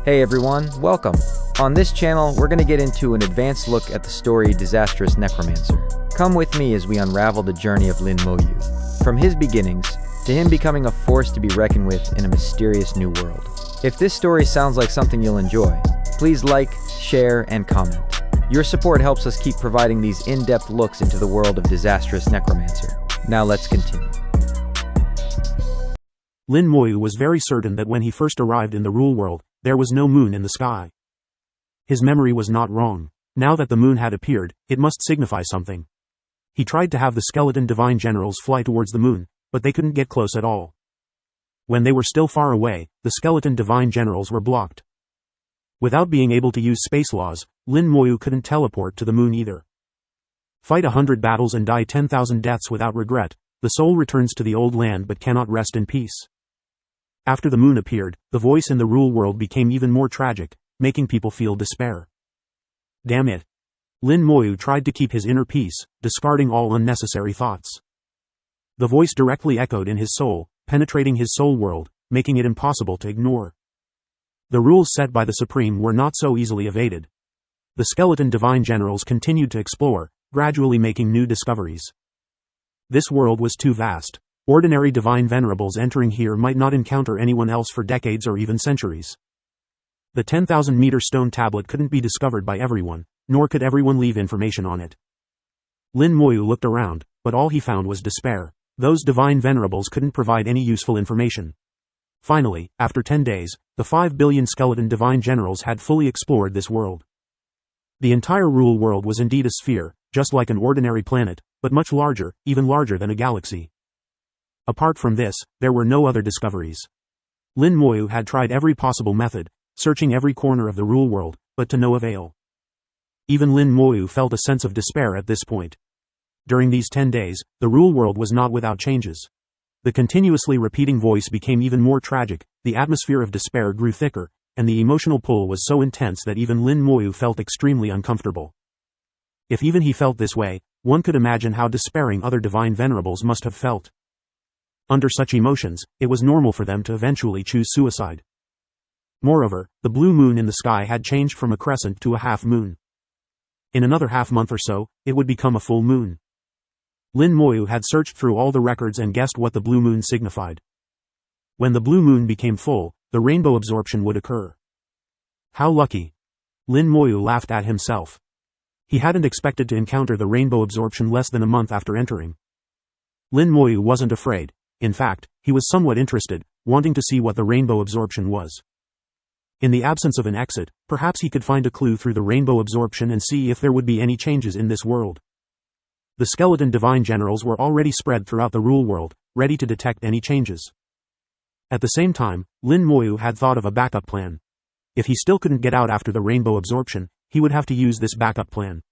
Hey everyone, welcome. On this channel, we're going to get into an advanced look at the story Disastrous Necromancer. Come with me as we unravel the journey of Lin Moyu, from his beginnings to him becoming a force to be reckoned with in a mysterious new world. If this story sounds like something you'll enjoy, please like, share, and comment. Your support helps us keep providing these in-depth looks into the world of Disastrous Necromancer. Now let's continue. Lin Moyu was very certain that when he first arrived in the Rule World, there was no moon in the sky. His memory was not wrong. Now that the moon had appeared, it must signify something. He tried to have the skeleton divine generals fly towards the moon, but they couldn't get close at all. When they were still far away, the skeleton divine generals were blocked. Without being able to use space laws, Lin Moyu couldn't teleport to the moon either. Fight 100 battles and die 10,000 deaths without regret, the soul returns to the old land but cannot rest in peace. After the moon appeared, the voice in the Rule World became even more tragic, making people feel despair. Damn it. Lin Moyu tried to keep his inner peace, discarding all unnecessary thoughts. The voice directly echoed in his soul, penetrating his soul world, making it impossible to ignore. The rules set by the Supreme were not so easily evaded. The skeleton divine generals continued to explore, gradually making new discoveries. This world was too vast. Ordinary divine venerables entering here might not encounter anyone else for decades or even centuries. The 10,000-meter stone tablet couldn't be discovered by everyone, nor could everyone leave information on it. Lin Moyu looked around, but all he found was despair. Those divine venerables couldn't provide any useful information. Finally, after 10 days, the 5 billion skeleton divine generals had fully explored this world. The entire Rule World was indeed a sphere, just like an ordinary planet, but much larger, even larger than a galaxy. Apart from this, there were no other discoveries. Lin Moyu had tried every possible method, searching every corner of the Rule World, but to no avail. Even Lin Moyu felt a sense of despair at this point. During these 10 days, the Rule World was not without changes. The continuously repeating voice became even more tragic, the atmosphere of despair grew thicker, and the emotional pull was so intense that even Lin Moyu felt extremely uncomfortable. If even he felt this way, one could imagine how despairing other divine venerables must have felt. Under such emotions, it was normal for them to eventually choose suicide. Moreover, the blue moon in the sky had changed from a crescent to a half moon. In another half-month or so, it would become a full moon. Lin Moyu had searched through all the records and guessed what the blue moon signified. When the blue moon became full, the rainbow absorption would occur. How lucky! Lin Moyu laughed at himself. He hadn't expected to encounter the rainbow absorption less than a month after entering. Lin Moyu wasn't afraid. In fact, he was somewhat interested, wanting to see what the rainbow absorption was. In the absence of an exit, perhaps he could find a clue through the rainbow absorption and see if there would be any changes in this world. The skeleton divine generals were already spread throughout the Rule World, ready to detect any changes. At the same time, Lin Moyu had thought of a backup plan. If he still couldn't get out after the rainbow absorption, he would have to use this backup plan.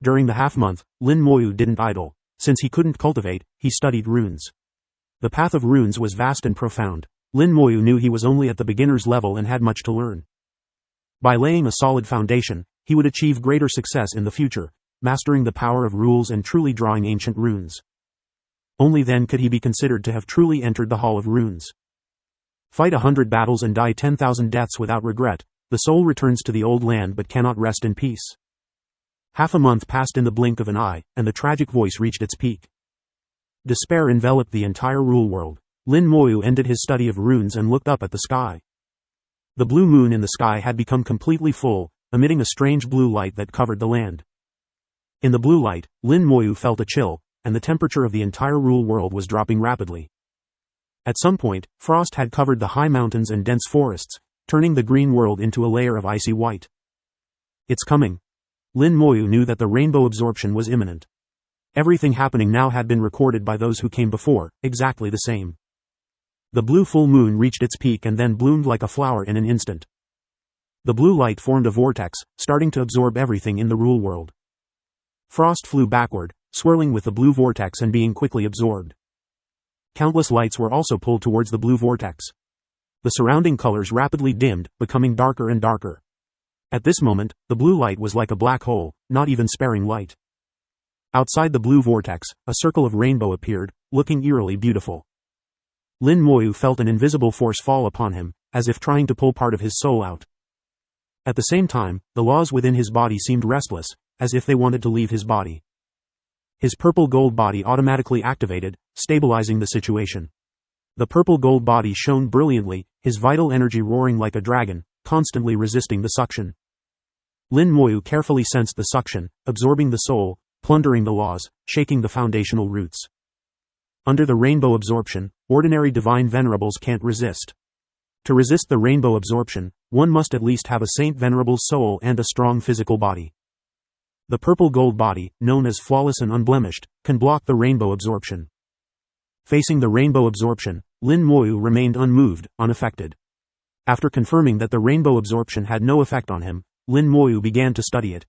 During the half-month, Lin Moyu didn't idle. Since he couldn't cultivate, he studied runes. The path of runes was vast and profound. Lin Moyu knew he was only at the beginner's level and had much to learn. By laying a solid foundation, he would achieve greater success in the future, mastering the power of rules and truly drawing ancient runes. Only then could he be considered to have truly entered the Hall of Runes. Fight 100 battles and die 10,000 deaths without regret, the soul returns to the old land but cannot rest in peace. Half a month passed in the blink of an eye, and the tragic voice reached its peak. Despair enveloped the entire Rule World. Lin Moyu ended his study of runes and looked up at the sky. The blue moon in the sky had become completely full, emitting a strange blue light that covered the land. In the blue light, Lin Moyu felt a chill, and the temperature of the entire Rule World was dropping rapidly. At some point, frost had covered the high mountains and dense forests, turning the green world into a layer of icy white. It's coming. Lin Moyu knew that the rainbow absorption was imminent. Everything happening now had been recorded by those who came before, exactly the same. The blue full moon reached its peak and then bloomed like a flower in an instant. The blue light formed a vortex, starting to absorb everything in the Rule World. Frost flew backward, swirling with the blue vortex and being quickly absorbed. Countless lights were also pulled towards the blue vortex. The surrounding colors rapidly dimmed, becoming darker and darker. At this moment, the blue light was like a black hole, not even sparing light. Outside the blue vortex, a circle of rainbow appeared, looking eerily beautiful. Lin Moyu felt an invisible force fall upon him, as if trying to pull part of his soul out. At the same time, the laws within his body seemed restless, as if they wanted to leave his body. His purple-gold body automatically activated, stabilizing the situation. The purple-gold body shone brilliantly, his vital energy roaring like a dragon, constantly resisting the suction. Lin Moyu carefully sensed the suction, absorbing the soul, plundering the laws, shaking the foundational roots. Under the rainbow absorption, ordinary divine venerables can't resist. To resist the rainbow absorption, one must at least have a Saint Venerable's soul and a strong physical body. The purple-gold body, known as flawless and unblemished, can block the rainbow absorption. Facing the rainbow absorption, Lin Moyu remained unmoved, unaffected. After confirming that the rainbow absorption had no effect on him, Lin Moyu began to study it.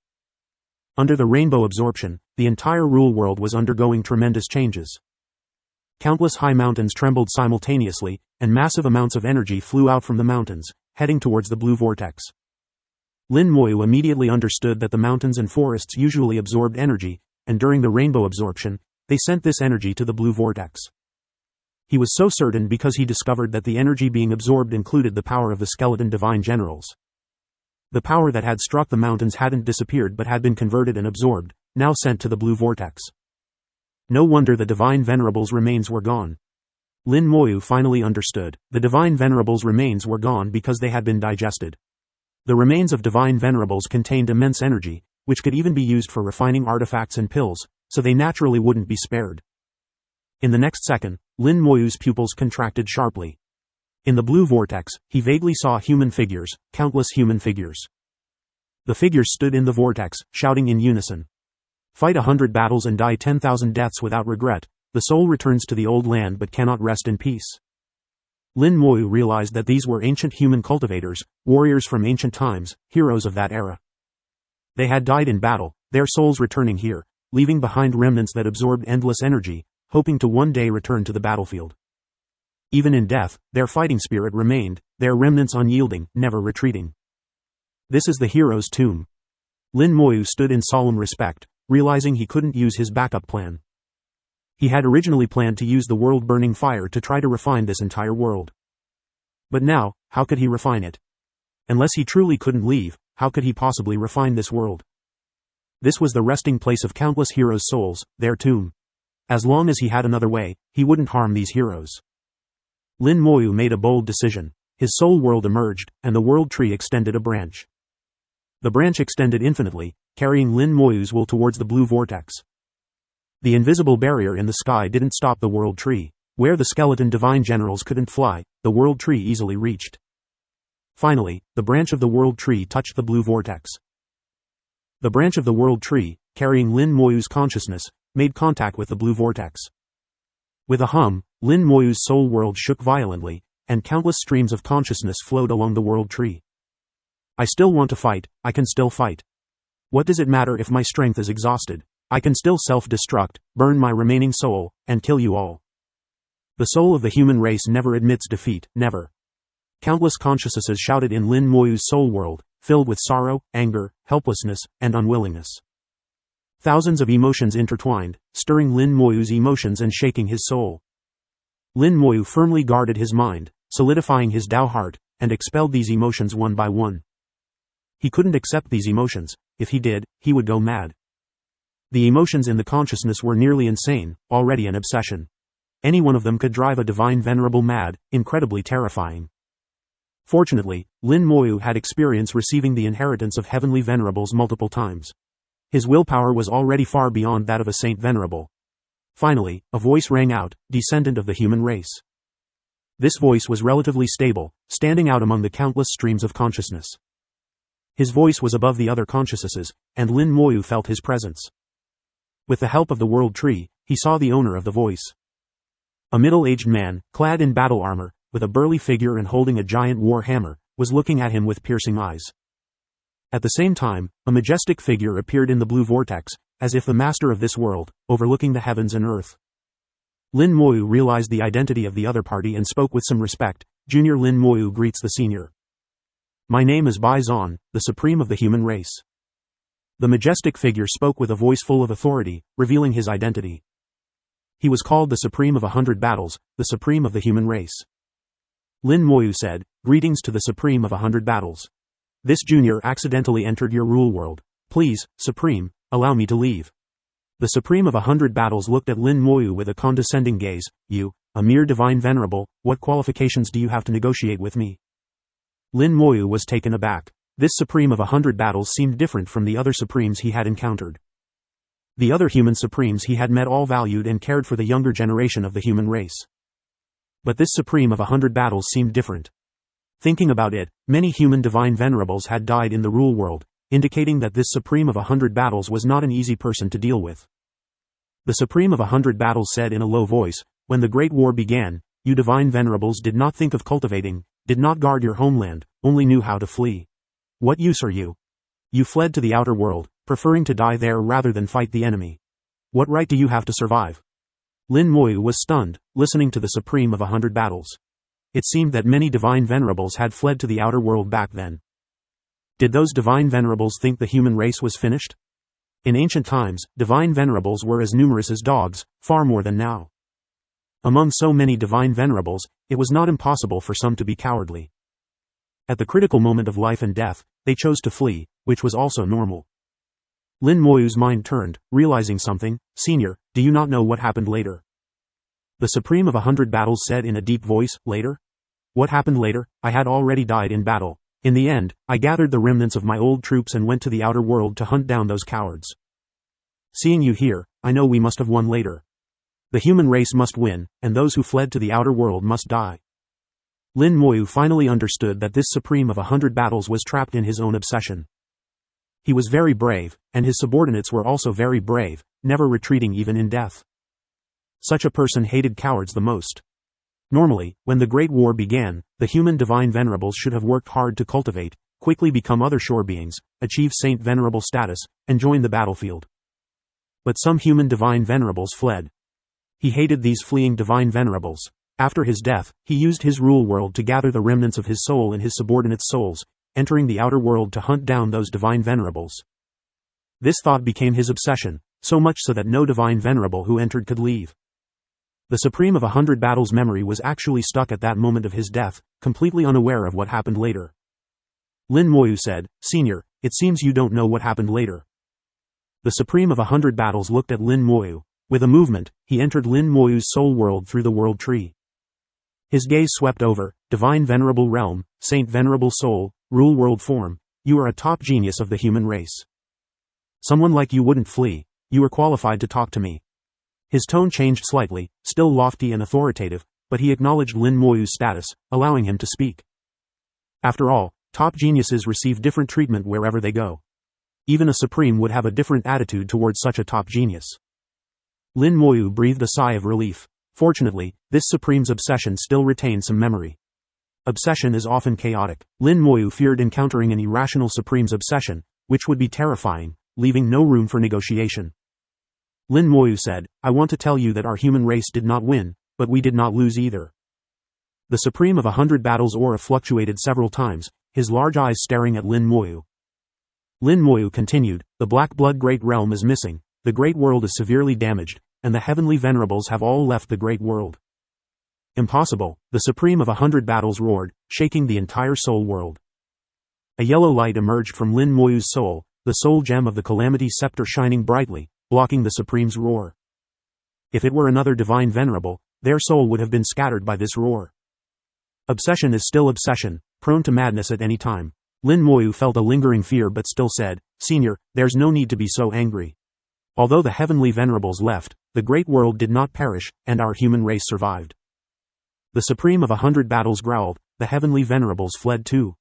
Under the rainbow absorption, the entire rule world was undergoing tremendous changes. Countless high mountains trembled simultaneously, and massive amounts of energy flew out from the mountains, heading towards the blue vortex. Lin Moyu immediately understood that the mountains and forests usually absorbed energy, and during the rainbow absorption, they sent this energy to the blue vortex. He was so certain because he discovered that the energy being absorbed included the power of the skeleton divine generals. The power that had struck the mountains hadn't disappeared but had been converted and absorbed, now sent to the blue vortex. No wonder the divine venerables' remains were gone. Lin Moyu finally understood. The divine venerables' remains were gone because they had been digested. The remains of divine venerables contained immense energy, which could even be used for refining artifacts and pills, so they naturally wouldn't be spared. In the next second, Lin Moyu's pupils contracted sharply. In the blue vortex, he vaguely saw human figures, countless human figures. The figures stood in the vortex, shouting in unison. Fight 100 battles and die 10,000 deaths without regret. The soul returns to the old land but cannot rest in peace. Lin Moyu realized that these were ancient human cultivators, warriors from ancient times, heroes of that era. They had died in battle, their souls returning here, leaving behind remnants that absorbed endless energy, hoping to one day return to the battlefield. Even in death, their fighting spirit remained, their remnants unyielding, never retreating. This is the hero's tomb. Lin Moyu stood in solemn respect, realizing he couldn't use his backup plan. He had originally planned to use the world-burning fire to try to refine this entire world. But now, how could he refine it? Unless he truly couldn't leave, how could he possibly refine this world? This was the resting place of countless heroes' souls, their tomb. As long as he had another way, he wouldn't harm these heroes. Lin Moyu made a bold decision. His soul world emerged, and the world tree extended a branch. The branch extended infinitely, carrying Lin Moyu's will towards the blue vortex. The invisible barrier in the sky didn't stop the world tree. Where the skeleton divine generals couldn't fly, the world tree easily reached. Finally, the branch of the world tree touched the blue vortex. The branch of the world tree, carrying Lin Moyu's consciousness, made contact with the blue vortex. With a hum, Lin Moyu's soul world shook violently, and countless streams of consciousness flowed along the world tree. I still want to fight, I can still fight. What does it matter if my strength is exhausted? I can still self-destruct, burn my remaining soul, and kill you all. The soul of the human race never admits defeat, never. Countless consciousnesses shouted in Lin Moyu's soul world, filled with sorrow, anger, helplessness, and unwillingness. Thousands of emotions intertwined, stirring Lin Moyu's emotions and shaking his soul. Lin Moyu firmly guarded his mind, solidifying his Tao heart, and expelled these emotions one by one. He couldn't accept these emotions. If he did, he would go mad. The emotions in the consciousness were nearly insane, already an obsession. Any one of them could drive a divine venerable mad, incredibly terrifying. Fortunately, Lin Moyu had experience receiving the inheritance of heavenly venerables multiple times. His willpower was already far beyond that of a saint venerable. Finally, a voice rang out, descendant of the human race. This voice was relatively stable, standing out among the countless streams of consciousness. His voice was above the other consciousnesses, and Lin Moyu felt his presence. With the help of the world tree, he saw the owner of the voice. A middle-aged man, clad in battle armor, with a burly figure and holding a giant war hammer, was looking at him with piercing eyes. At the same time, a majestic figure appeared in the blue vortex, as if the master of this world, overlooking the heavens and earth. Lin Moyu realized the identity of the other party and spoke with some respect. Junior Lin Moyu greets the senior. My name is Bai Zan, the supreme of the human race. The majestic figure spoke with a voice full of authority, revealing his identity. He was called the supreme of 100 battles, the supreme of the human race. Lin Moyu said, "Greetings to the Supreme of 100 Battles. This junior accidentally entered your rule world. Please, Supreme, allow me to leave." The Supreme of 100 Battles looked at Lin Moyu with a condescending gaze. "You, a mere divine venerable, what qualifications do you have to negotiate with me?" Lin Moyu was taken aback. This Supreme of 100 Battles seemed different from the other Supremes he had encountered. The other human Supremes he had met all valued and cared for the younger generation of the human race. But this Supreme of 100 Battles seemed different. Thinking about it, many human divine venerables had died in the rule world, indicating that this Supreme of 100 Battles was not an easy person to deal with. The Supreme of 100 Battles said in a low voice, "When the Great War began, you divine venerables did not think of cultivating, did not guard your homeland, only knew how to flee. What use are you? You fled to the outer world, preferring to die there rather than fight the enemy. What right do you have to survive?" Lin Moyu was stunned, listening to the Supreme of 100 Battles. It seemed that many divine venerables had fled to the outer world back then. Did those divine venerables think the human race was finished? In ancient times, divine venerables were as numerous as dogs, far more than now. Among so many divine venerables, it was not impossible for some to be cowardly. At the critical moment of life and death, they chose to flee, which was also normal. Lin Moyu's mind turned, realizing something. "Senior, do you not know what happened later?" The Supreme of 100 Battles said in a deep voice. "Later? What happened later? I had already died in battle. In the end, I gathered the remnants of my old troops and went to the outer world to hunt down those cowards. Seeing you here, I know we must have won later. The human race must win, and those who fled to the outer world must die." Lin Moyu finally understood that this Supreme of 100 Battles was trapped in his own obsession. He was very brave, and his subordinates were also very brave, never retreating even in death. Such a person hated cowards the most. Normally, when the Great War began, the human divine venerables should have worked hard to cultivate, quickly become other shore beings, achieve saint venerable status, and join the battlefield. But some human divine venerables fled. He hated these fleeing divine venerables. After his death, he used his rule world to gather the remnants of his soul and his subordinates' souls, entering the outer world to hunt down those divine venerables. This thought became his obsession, so much so that no divine venerable who entered could leave. The Supreme of 100 Battles' memory was actually stuck at that moment of his death, completely unaware of what happened later. Lin Moyu said, "Senior, it seems you don't know what happened later." The Supreme of 100 Battles looked at Lin Moyu. With a movement, he entered Lin Moyu's soul world through the world tree. His gaze swept over, "Divine Venerable Realm, Saint Venerable Soul, Rule World Form, you are a top genius of the human race. Someone like you wouldn't flee, you are qualified to talk to me." His tone changed slightly, still lofty and authoritative, but he acknowledged Lin Moyu's status, allowing him to speak. After all, top geniuses receive different treatment wherever they go. Even a Supreme would have a different attitude towards such a top genius. Lin Moyu breathed a sigh of relief. Fortunately, this Supreme's obsession still retained some memory. Obsession is often chaotic. Lin Moyu feared encountering an irrational Supreme's obsession, which would be terrifying, leaving no room for negotiation. Lin Moyu said, "I want to tell you that our human race did not win, but we did not lose either." The Supreme of 100 Battles' aura fluctuated several times, his large eyes staring at Lin Moyu. Lin Moyu continued, "The Black Blood Great Realm is missing, the Great World is severely damaged, and the Heavenly Venerables have all left the Great World." "Impossible," the Supreme of 100 Battles roared, shaking the entire soul world. A yellow light emerged from Lin Moyu's soul, the soul gem of the Calamity Scepter shining brightly, blocking the Supreme's roar. If it were another divine venerable, their soul would have been scattered by this roar. Obsession is still obsession, prone to madness at any time. Lin Moyu felt a lingering fear but still said, "Senior, there's no need to be so angry. Although the heavenly venerables left, the great world did not perish, and our human race survived." The Supreme of 100 Battles growled, "The heavenly venerables fled too.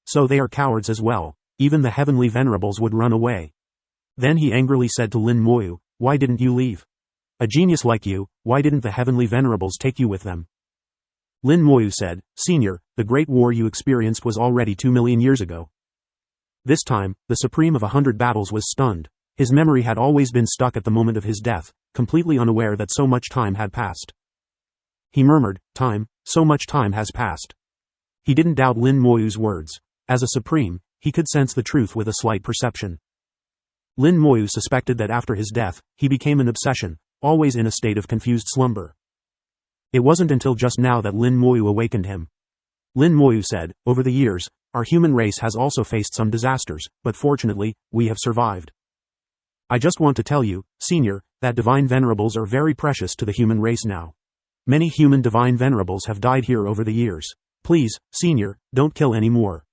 So they are cowards as well, even the heavenly venerables would run away." Then he angrily said to Lin Moyu, "Why didn't you leave? A genius like you, why didn't the heavenly venerables take you with them?" Lin Moyu said, "Senior, the great war you experienced was already 2 million years ago." This time, the Supreme of 100 Battles was stunned. His memory had always been stuck at the moment of his death, completely unaware that so much time had passed. He murmured, "Time, so much time has passed." He didn't doubt Lin Moyu's words. As a Supreme, he could sense the truth with a slight perception. Lin Moyu suspected that after his death, he became an obsession, always in a state of confused slumber. It wasn't until just now that Lin Moyu awakened him. Lin Moyu said, over the years, our human race has also faced some disasters, but fortunately, we have survived. I just want to tell you, Senior, that divine venerables are very precious to the human race now. Many human divine venerables have died here over the years. Please, Senior, don't kill any more.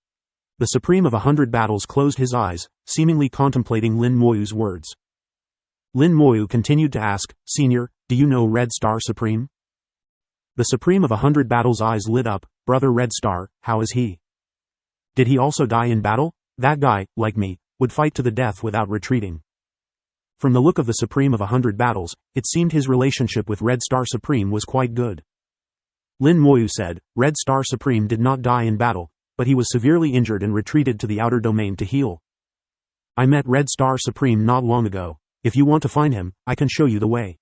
The Supreme of 100 Battles closed his eyes, seemingly contemplating Lin Moyu's words. Lin Moyu continued to ask, Senior, do you know Red Star Supreme? The Supreme of 100 Battles' eyes lit up. Brother Red Star, how is he? Did he also die in battle? That guy, like me, would fight to the death without retreating. From the look of the Supreme of 100 Battles, it seemed his relationship with Red Star Supreme was quite good. Lin Moyu said, Red Star Supreme did not die in battle, but he was severely injured and retreated to the outer domain to heal. I met Red Star Supreme not long ago. If you want to find him, I can show you the way.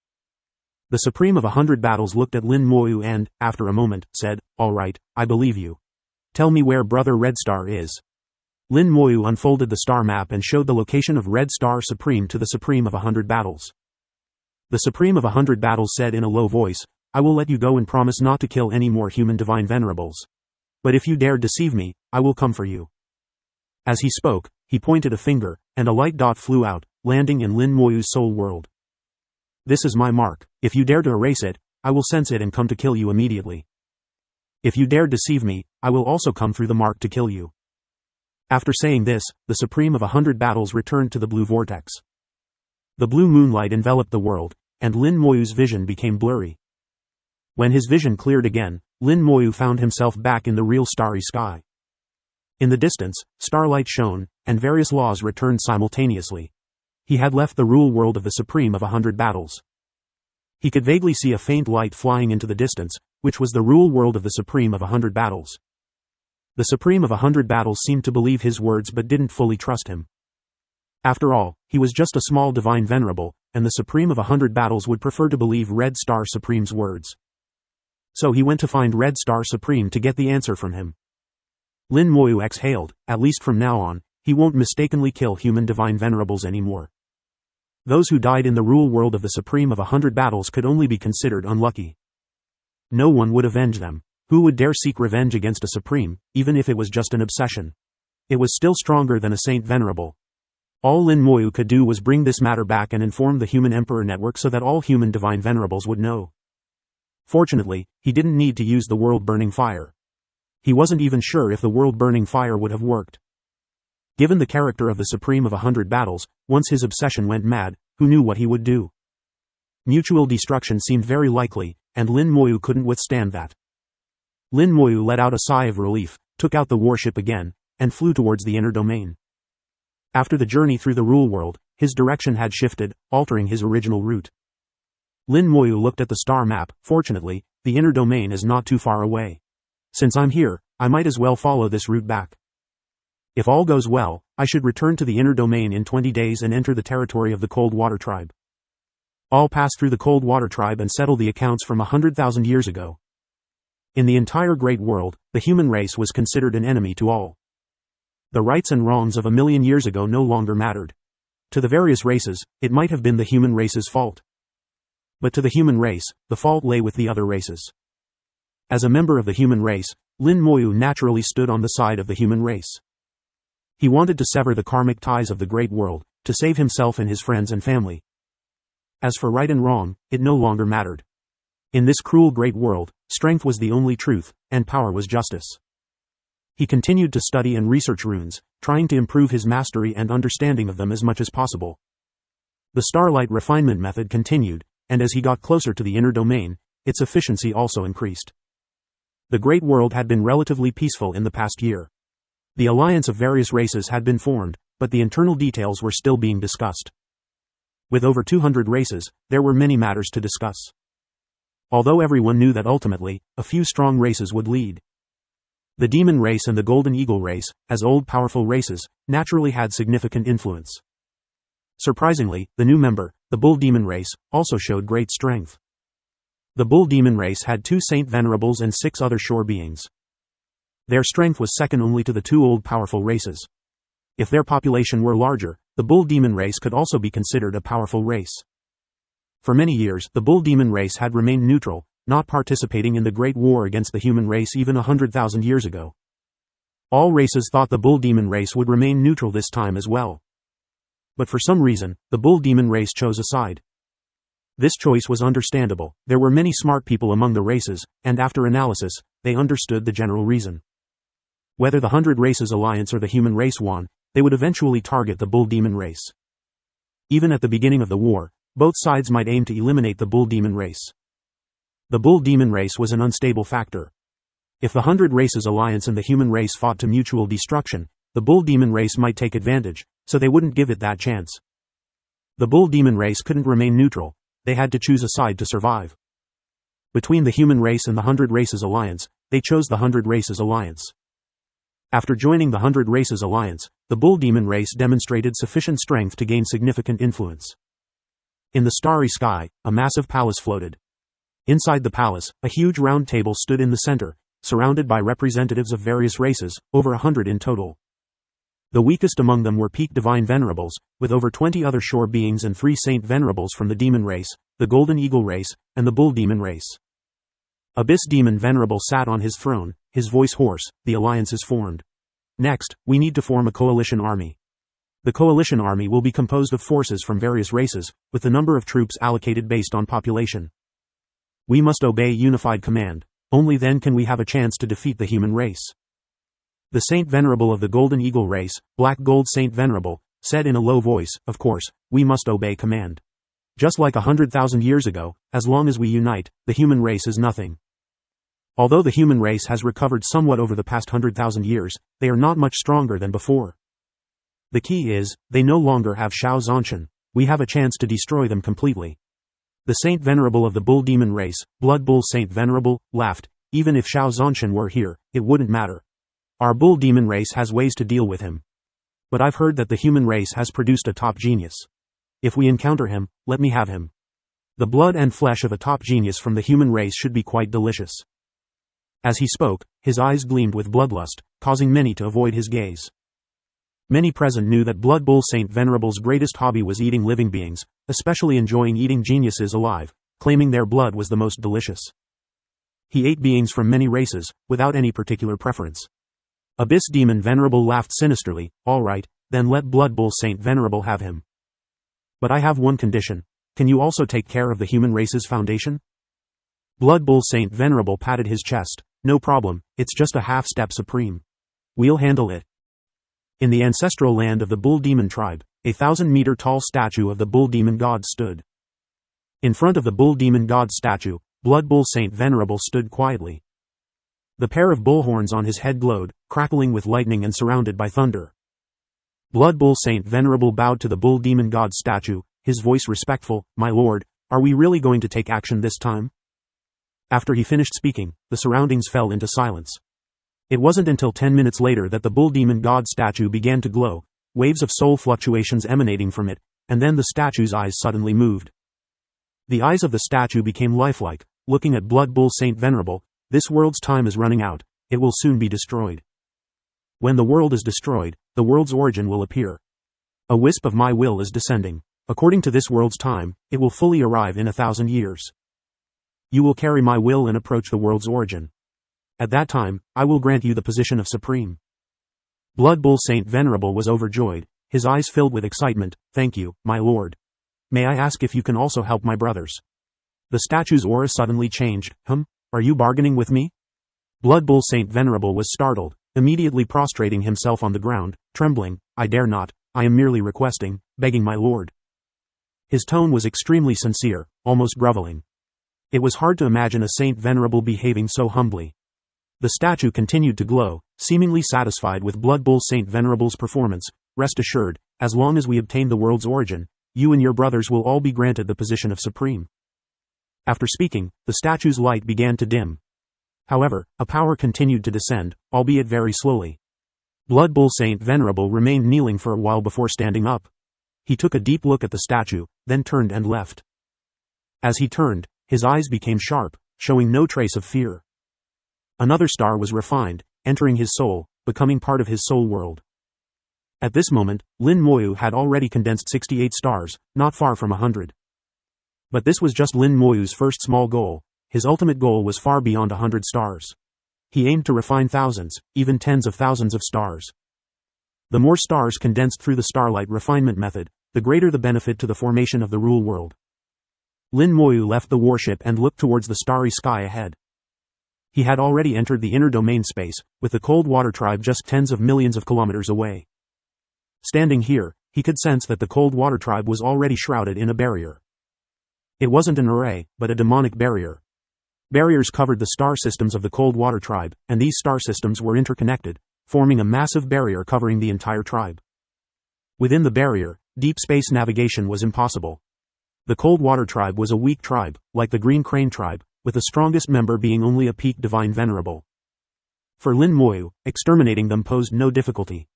The Supreme of 100 Battles looked at Lin Moyu and, after a moment, said, all right, I believe you. Tell me where Brother Red Star is. Lin Moyu unfolded the star map and showed the location of Red Star Supreme to the Supreme of 100 Battles. The Supreme of 100 Battles said in a low voice, I will let you go and promise not to kill any more human divine venerables. But if you dare deceive me, I will come for you. As he spoke, he pointed a finger, and a light dot flew out, landing in Lin Moyu's soul world. This is my mark. If you dare to erase it, I will sense it and come to kill you immediately. If you dare deceive me, I will also come through the mark to kill you. After saying this, the Supreme of 100 Battles returned to the blue vortex. The blue moonlight enveloped the world, and Lin Moyu's vision became blurry. When his vision cleared again, Lin Moyu found himself back in the real starry sky. In the distance, starlight shone, and various laws returned simultaneously. He had left the rule world of the Supreme of 100 Battles. He could vaguely see a faint light flying into the distance, which was the rule world of the Supreme of 100 Battles. The Supreme of 100 Battles seemed to believe his words but didn't fully trust him. After all, he was just a small divine venerable, and the Supreme of 100 Battles would prefer to believe Red Star Supreme's words. So he went to find Red Star Supreme to get the answer from him. Lin Moyu exhaled, at least from now on, he won't mistakenly kill human divine venerables anymore. Those who died in the rule world of the Supreme of 100 Battles could only be considered unlucky. No one would avenge them. Who would dare seek revenge against a Supreme, even if it was just an obsession? It was still stronger than a Saint Venerable. All Lin Moyu could do was bring this matter back and inform the Human Emperor Network so that all human divine venerables would know. Fortunately, he didn't need to use the world-burning fire. He wasn't even sure if the world-burning fire would have worked. Given the character of the Supreme of 100 Battles, once his obsession went mad, who knew what he would do? Mutual destruction seemed very likely, and Lin Moyu couldn't withstand that. Lin Moyu let out a sigh of relief, took out the warship again, and flew towards the inner domain. After the journey through the rule world, his direction had shifted, altering his original route. Lin Moyu looked at the star map. Fortunately, the inner domain is not too far away. Since I'm here, I might as well follow this route back. If all goes well, I should return to the inner domain in 20 days and enter the territory of the Cold Water Tribe. I'll pass through the Cold Water Tribe and settle the accounts from 100,000 years ago. In the entire great world, the human race was considered an enemy to all. The rights and wrongs of 1,000,000 years ago no longer mattered. To the various races, it might have been the human race's fault. But to the human race, the fault lay with the other races. As a member of the human race, Lin Moyu naturally stood on the side of the human race. He wanted to sever the karmic ties of the great world, to save himself and his friends and family. As for right and wrong, it no longer mattered. In this cruel great world, strength was the only truth, and power was justice. He continued to study and research runes, trying to improve his mastery and understanding of them as much as possible. The starlight refinement method continued, and as he got closer to the inner domain, its efficiency also increased. The great world had been relatively peaceful in the past year. The alliance of various races had been formed, but the internal details were still being discussed. With over 200 races, there were many matters to discuss. Although everyone knew that ultimately, a few strong races would lead. The Demon race and the Golden Eagle race, as old powerful races, naturally had significant influence. Surprisingly, the new member, the Bull Demon race, also showed great strength. The Bull Demon race had 2 Saint Venerables and 6 other shore beings. Their strength was second only to the 2 old powerful races. If their population were larger, the Bull Demon race could also be considered a powerful race. For many years, the Bull Demon race had remained neutral, not participating in the Great War against the human race even 100,000 years ago. All races thought the bull demon race would remain neutral this time as well. But for some reason, the bull demon race chose a side. This choice was understandable. There were many smart people among the races, and after analysis, they understood the general reason. Whether the 100 Races Alliance or the human race won, they would eventually target the bull demon race. Even at the beginning of the war, both sides might aim to eliminate the bull demon race. The bull demon race was an unstable factor. If the 100 Races Alliance and the human race fought to mutual destruction, the bull demon race might take advantage, so they wouldn't give it that chance. The bull demon race couldn't remain neutral, they had to choose a side to survive. Between the human race and the 100 Races Alliance, they chose the 100 Races Alliance. After joining the 100 Races Alliance, the bull demon race demonstrated sufficient strength to gain significant influence. In the starry sky, a massive palace floated. Inside the palace, a huge round table stood in the center, surrounded by representatives of various races, over 100 in total. The weakest among them were peak divine venerables, with over 20 other shore beings and 3 saint venerables from the demon race, the golden eagle race, and the bull demon race. Abyss demon venerable sat on his throne, his voice hoarse. The alliance is formed. Next, we need to form a coalition army. The coalition army will be composed of forces from various races, with the number of troops allocated based on population. We must obey unified command. Only then can we have a chance to defeat the human race. The Saint Venerable of the Golden Eagle race, Black Gold Saint Venerable, said in a low voice, "Of course, we must obey command. Just like 100,000 years ago, as long as we unite, the human race is nothing." Although the human race has recovered somewhat over the past 100,000 years, they are not much stronger than before. The key is, they no longer have Shao Zanshan. We have a chance to destroy them completely. The Saint Venerable of the Bull Demon race, Blood Bull Saint Venerable, laughed. Even if Shao Zanshan were here, it wouldn't matter. Our Bull Demon race has ways to deal with him. But I've heard that the human race has produced a top genius. If we encounter him, let me have him. The blood and flesh of a top genius from the human race should be quite delicious. As he spoke, his eyes gleamed with bloodlust, causing many to avoid his gaze. Many present knew that Blood Bull Saint Venerable's greatest hobby was eating living beings, especially enjoying eating geniuses alive, claiming their blood was the most delicious. He ate beings from many races, without any particular preference. Abyss Demon Venerable laughed sinisterly. "All right, then let Blood Bull Saint Venerable have him. But I have one condition. Can you also take care of the human race's foundation?" Blood Bull Saint Venerable patted his chest. "No problem, it's just a half-step supreme. We'll handle it." In the ancestral land of the Bull Demon tribe, a 1,000-meter tall statue of the Bull Demon god stood. In front of the Bull Demon god statue, Blood Bull Saint Venerable stood quietly. The pair of bull horns on his head glowed, crackling with lightning and surrounded by thunder. Blood Bull Saint Venerable bowed to the Bull Demon god statue, his voice respectful. "My lord, are we really going to take action this time?" After he finished speaking, the surroundings fell into silence. It wasn't until 10 minutes later that the Bull Demon god statue began to glow, waves of soul fluctuations emanating from it, and then the statue's eyes suddenly moved. The eyes of the statue became lifelike, looking at Blood Bull Saint Venerable. "This world's time is running out, it will soon be destroyed. When the world is destroyed, the world's origin will appear. A wisp of my will is descending. According to this world's time, it will fully arrive in 1,000 years. You will carry my will and approach the world's origin. At that time, I will grant you the position of supreme." Blood Bull Saint Venerable was overjoyed, his eyes filled with excitement. "Thank you, my lord. May I ask if you can also help my brothers?" The statue's aura suddenly changed. Are you bargaining with me?" Blood Bull Saint Venerable was startled, immediately prostrating himself on the ground, trembling. "I dare not, I am merely requesting, begging my lord." His tone was extremely sincere, almost groveling. It was hard to imagine a Saint Venerable behaving so humbly. The statue continued to glow, seemingly satisfied with Blood Bull Saint Venerable's performance. "Rest assured, as long as we obtain the world's origin, you and your brothers will all be granted the position of supreme." After speaking, the statue's light began to dim. However, a power continued to descend, albeit very slowly. Blood Bull Saint Venerable remained kneeling for a while before standing up. He took a deep look at the statue, then turned and left. As he turned, his eyes became sharp, showing no trace of fear. Another star was refined, entering his soul, becoming part of his soul world. At this moment, Lin Moyu had already condensed 68 stars, not far from 100. But this was just Lin Moyu's first small goal. his ultimate goal was far beyond 100 stars. He aimed to refine thousands, even tens of thousands of stars. The more stars condensed through the starlight refinement method, the greater the benefit to the formation of the rule world. Lin Moyu left the warship and looked towards the starry sky ahead. He had already entered the inner domain space, with the cold water tribe just tens of millions of kilometers away. Standing here, he could sense that the cold water tribe was already shrouded in a barrier. It wasn't an array, but a demonic barrier. Barriers covered the star systems of the cold water tribe, and these star systems were interconnected, forming a massive barrier covering the entire tribe. Within the barrier, deep space navigation was impossible. The cold water tribe was a weak tribe, like the green crane tribe, with the strongest member being only a peak divine venerable. For Lin Moyu, exterminating them posed no difficulty.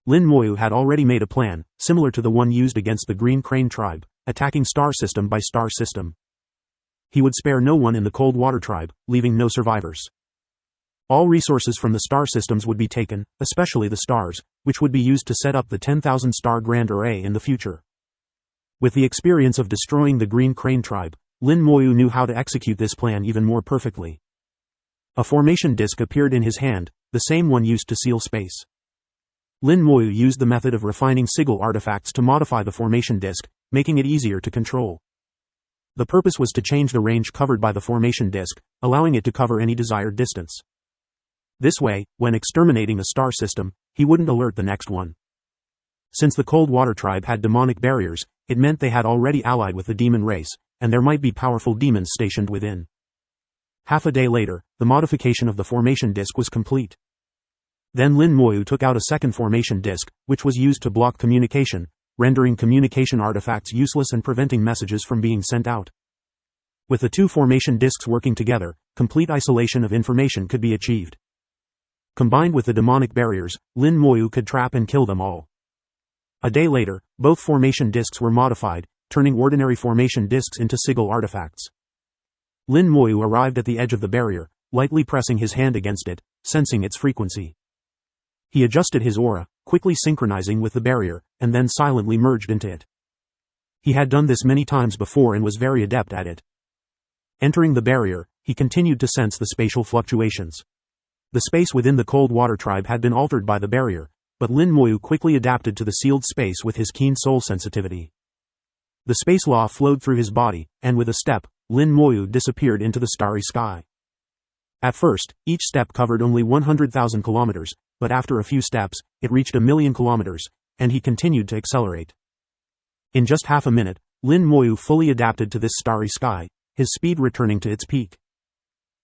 Lin Moyu had already made a plan, similar to the one used against the green crane tribe, attacking star system by star system. He would spare no one in the cold water tribe, leaving no survivors. All resources from the star systems would be taken, especially the stars, which would be used to set up the 10,000 star grand array in the future. With the experience of destroying the green crane tribe, Lin Moyu knew how to execute this plan even more perfectly. A formation disk appeared in his hand, the same one used to seal space. Lin Moyu used the method of refining sigil artifacts to modify the formation disk, making it easier to control. The purpose was to change the range covered by the formation disk, allowing it to cover any desired distance. This way, when exterminating a star system, he wouldn't alert the next one. Since the cold water tribe had demonic barriers, it meant they had already allied with the demon race, and there might be powerful demons stationed within. Half a day later, the modification of the formation disk was complete. Then Lin Moyu took out a second formation disk, which was used to block communication, rendering communication artifacts useless and preventing messages from being sent out. With the two formation disks working together, complete isolation of information could be achieved. Combined with the demonic barriers, Lin Moyu could trap and kill them all. A day later, both formation disks were modified, turning ordinary formation disks into sigil artifacts. Lin Moyu arrived at the edge of the barrier, lightly pressing his hand against it, sensing its frequency. He adjusted his aura, quickly synchronizing with the barrier, and then silently merged into it. He had done this many times before and was very adept at it. Entering the barrier, he continued to sense the spatial fluctuations. The space within the cold water tribe had been altered by the barrier, but Lin Moyu quickly adapted to the sealed space with his keen soul sensitivity. The space law flowed through his body, and with a step, Lin Moyu disappeared into the starry sky. At first, each step covered only 100,000 kilometers, but after a few steps, it reached 1,000,000 kilometers, and he continued to accelerate. In just half a minute, Lin Moyu fully adapted to this starry sky, his speed returning to its peak.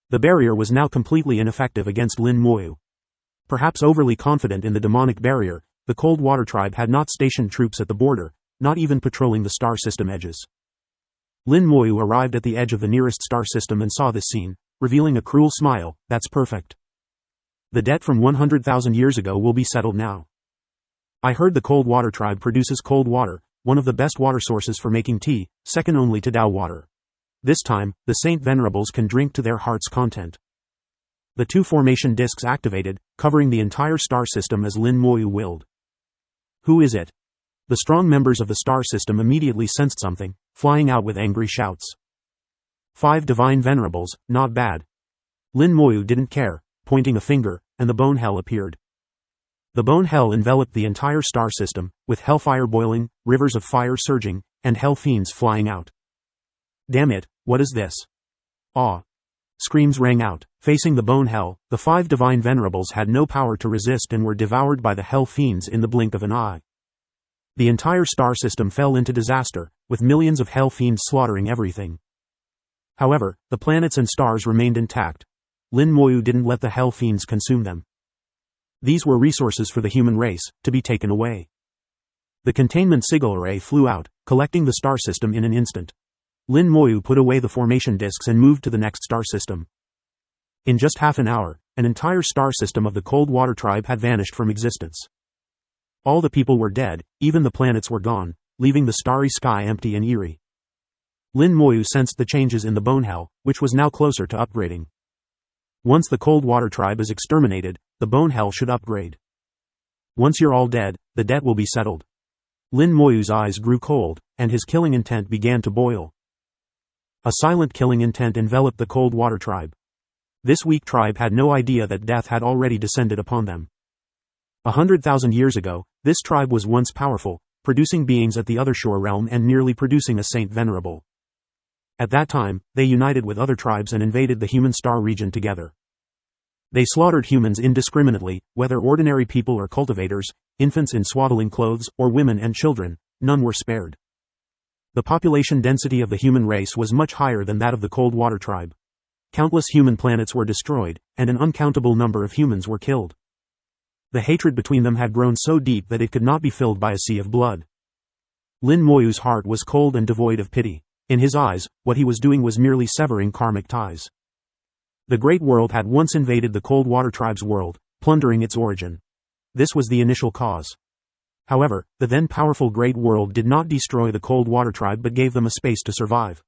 The barrier was now completely ineffective against Lin Moyu. Perhaps overly confident in the demonic barrier, the cold water tribe had not stationed troops at the border, not even patrolling the star system edges. Lin Moyu arrived at the edge of the nearest star system and saw this scene, revealing a cruel smile. That's perfect. The debt from 100,000 years ago will be settled now. I heard the cold water tribe produces cold water, one of the best water sources for making tea, second only to Tao water. This time, the Saint Venerables can drink to their heart's content. The two formation disks activated, covering the entire star system as Lin Moyu willed. Who is it? The strong members of the star system immediately sensed something, flying out with angry shouts. 5 divine venerables, not bad. Lin Moyu didn't care, pointing a finger, and the bone hell appeared. The bone hell enveloped the entire star system, with hellfire boiling, rivers of fire surging, and hell fiends flying out. Damn it, what is this? Awe! Screams rang out. Facing the bone hell, the 5 divine venerables had no power to resist and were devoured by the hell fiends in the blink of an eye. The entire star system fell into disaster, with millions of hell fiends slaughtering everything. However, the planets and stars remained intact. Lin Moyu didn't let the hell fiends consume them. These were resources for the human race, to be taken away. The containment sigil array flew out, collecting the star system in an instant. Lin Moyu put away the formation disks and moved to the next star system. In just half an hour, an entire star system of the cold water tribe had vanished from existence. All the people were dead, even the planets were gone, leaving the starry sky empty and eerie. Lin Moyu sensed the changes in the bone hell, which was now closer to upgrading. Once the cold water tribe is exterminated, the bone hell should upgrade. Once you're all dead, the debt will be settled. Lin Moyu's eyes grew cold, and his killing intent began to boil. A silent killing intent enveloped the Cold Water tribe. This weak tribe had no idea that death had already descended upon them. 100,000 years ago, this tribe was once powerful, producing beings at the other shore realm and nearly producing a saint venerable. At that time, they united with other tribes and invaded the human star region together. They slaughtered humans indiscriminately, whether ordinary people or cultivators, infants in swaddling clothes, or women and children, none were spared. The population density of the human race was much higher than that of the Cold Water tribe. Countless human planets were destroyed, and an uncountable number of humans were killed. The hatred between them had grown so deep that it could not be filled by a sea of blood. Lin Moyu's heart was cold and devoid of pity. In his eyes, what he was doing was merely severing karmic ties. The Great World had once invaded the Cold Water tribe's world, plundering its origin. This was the initial cause. However, the then powerful Great World did not destroy the Cold Water tribe but gave them a space to survive.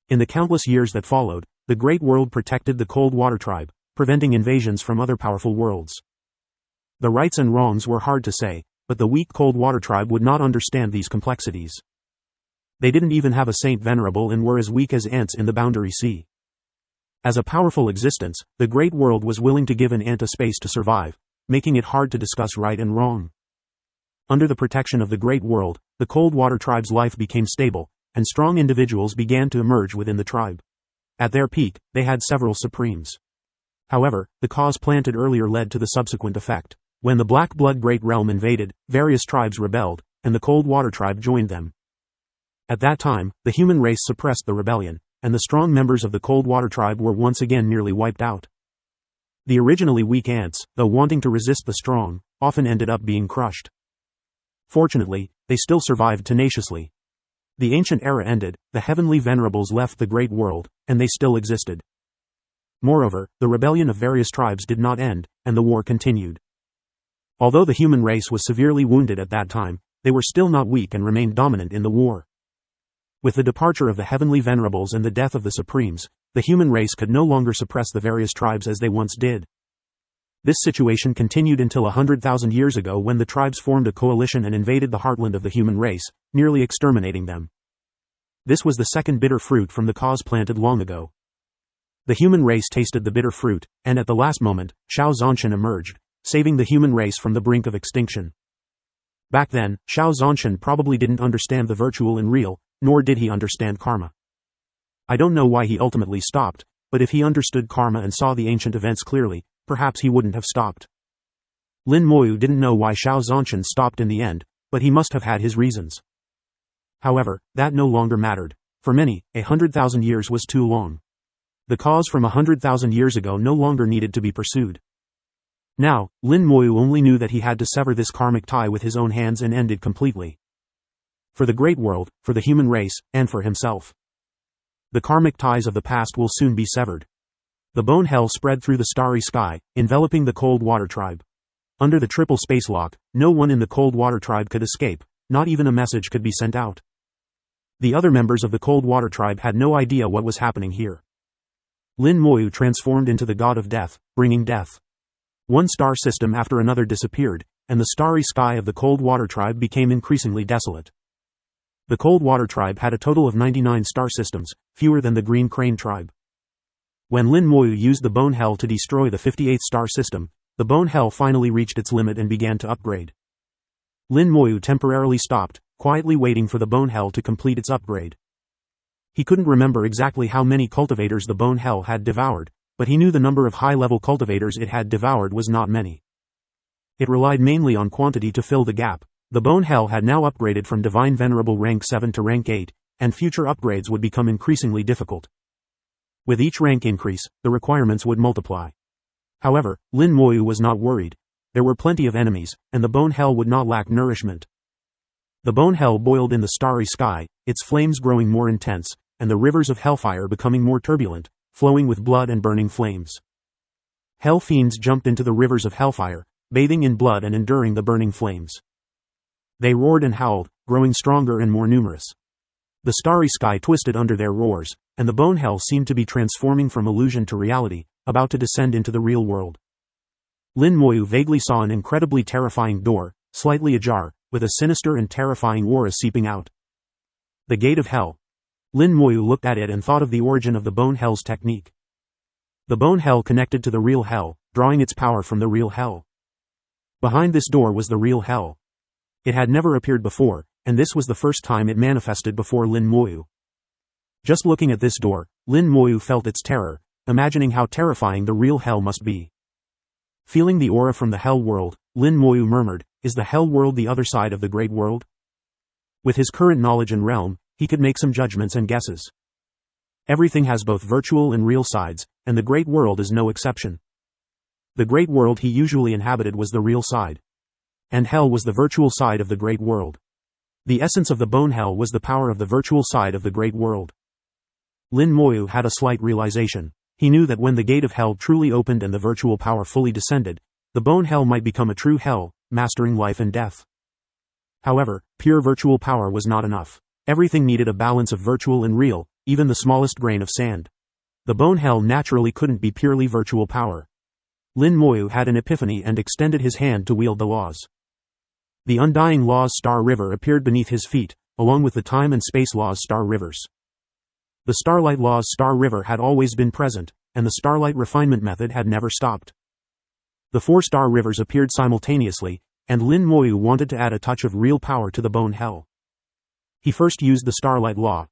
In the countless years that followed, the Great World protected the Cold Water tribe, preventing invasions from other powerful worlds. The rights and wrongs were hard to say, but the weak Cold Water tribe would not understand these complexities. They didn't even have a saint venerable and were as weak as ants in the Boundary Sea. As a powerful existence, the Great World was willing to give an ant a space to survive, making it hard to discuss right and wrong. Under the protection of the Great World, the Cold Water tribe's life became stable, and strong individuals began to emerge within the tribe. At their peak, they had several supremes. However, the cause planted earlier led to the subsequent effect. When the Black Blood Great Realm invaded, various tribes rebelled, and the Cold Water tribe joined them. At that time, the human race suppressed the rebellion, and the strong members of the Cold Water tribe were once again nearly wiped out. The originally weak ants, though wanting to resist the strong, often ended up being crushed. Fortunately, they still survived tenaciously. The ancient era ended, the heavenly venerables left the Great World, and they still existed. Moreover, the rebellion of various tribes did not end, and the war continued. Although the human race was severely wounded at that time, they were still not weak and remained dominant in the war. With the departure of the heavenly venerables and the death of the supremes, the human race could no longer suppress the various tribes as they once did. This situation continued until 100,000 years ago when the tribes formed a coalition and invaded the heartland of the human race, nearly exterminating them. This was the second bitter fruit from the cause planted long ago. The human race tasted the bitter fruit, and at the last moment, Shao Zonshan emerged, saving the human race from the brink of extinction. Back then, Shao Zonshan probably didn't understand the virtual and real, nor did he understand karma. I don't know why he ultimately stopped, but if he understood karma and saw the ancient events clearly, perhaps he wouldn't have stopped. Lin Moyu didn't know why Shao Zonshan stopped in the end, but he must have had his reasons. However, that no longer mattered. For many, 100,000 years was too long. The cause from 100,000 years ago no longer needed to be pursued. Now, Lin Moyu only knew that he had to sever this karmic tie with his own hands and end it completely. For the Great World, for the human race, and for himself. The karmic ties of the past will soon be severed. The bone hell spread through the starry sky, enveloping the Cold Water tribe. Under the triple space lock, no one in the Cold Water tribe could escape, not even a message could be sent out. The other members of the Cold Water tribe had no idea what was happening here. Lin Moyu transformed into the god of death, bringing death. One star system after another disappeared, and the starry sky of the Cold Water tribe became increasingly desolate. The Cold Water tribe had a total of 99 star systems, fewer than the Green Crane tribe. When Lin Moyu used the Bone Hell to destroy the 58th star system, the Bone Hell finally reached its limit and began to upgrade. Lin Moyu temporarily stopped, quietly waiting for the Bone Hell to complete its upgrade. He couldn't remember exactly how many cultivators the Bone Hell had devoured, but he knew the number of high-level cultivators it had devoured was not many. It relied mainly on quantity to fill the gap. The Bone Hell had now upgraded from Divine Venerable rank 7 to rank 8, and future upgrades would become increasingly difficult. With each rank increase, the requirements would multiply. However, Lin Moyu was not worried. There were plenty of enemies, and the Bone Hell would not lack nourishment. The Bone Hell boiled in the starry sky, its flames growing more intense, and the rivers of hellfire becoming more turbulent, flowing with blood and burning flames. Hell fiends jumped into the rivers of hellfire, bathing in blood and enduring the burning flames. They roared and howled, growing stronger and more numerous. The starry sky twisted under their roars, and the Bone Hell seemed to be transforming from illusion to reality, about to descend into the real world. Lin Moyu vaguely saw an incredibly terrifying door, slightly ajar, with a sinister and terrifying aura seeping out. The Gate of Hell. Lin Moyu looked at it and thought of the origin of the Bone Hell's technique. The Bone Hell connected to the real hell, drawing its power from the real hell. Behind this door was the real hell. It had never appeared before, and this was the first time it manifested before Lin Moyu. Just looking at this door, Lin Moyu felt its terror, imagining how terrifying the real hell must be. Feeling the aura from the hell world, Lin Moyu murmured, "Is the hell world the other side of the great world?" With his current knowledge and realm, he could make some judgments and guesses. Everything has both virtual and real sides, and the great world is no exception. The great world he usually inhabited was the real side. And hell was the virtual side of the great world. The essence of the bone hell was the power of the virtual side of the great world. Lin Moyu had a slight realization. He knew that when the gate of hell truly opened and the virtual power fully descended, the bone hell might become a true hell, mastering life and death. However, pure virtual power was not enough. Everything needed a balance of virtual and real, even the smallest grain of sand. The bone hell naturally couldn't be purely virtual power. Lin Moyu had an epiphany and extended his hand to wield the laws. The Undying Law's Star River appeared beneath his feet, along with the Time and Space Law's Star Rivers. The Starlight Law's Star River had always been present, and the Starlight refinement method had never stopped. The 4 Star Rivers appeared simultaneously, and Lin Moyu wanted to add a touch of real power to the Bone Hell. He first used the Starlight Law.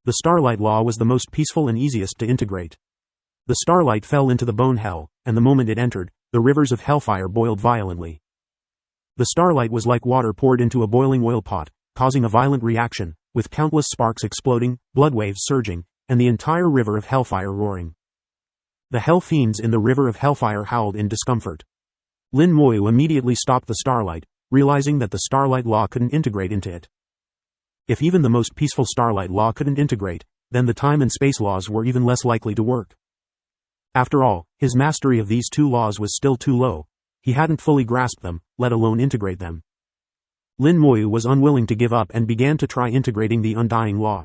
The Starlight Law was the most peaceful and easiest to integrate. The starlight fell into the Bone Hell, and the moment it entered, the rivers of hellfire boiled violently. The starlight was like water poured into a boiling oil pot, causing a violent reaction, with countless sparks exploding, blood waves surging, and the entire river of hellfire roaring. The hell fiends in the river of hellfire howled in discomfort. Lin Moyu immediately stopped the starlight, realizing that the Starlight Law couldn't integrate into it. If even the most peaceful Starlight Law couldn't integrate, then the Time and Space Laws were even less likely to work. After all, his mastery of these 2 laws was still too low. He hadn't fully grasped them, let alone integrate them. Lin Moyu was unwilling to give up and began to try integrating the Undying Law.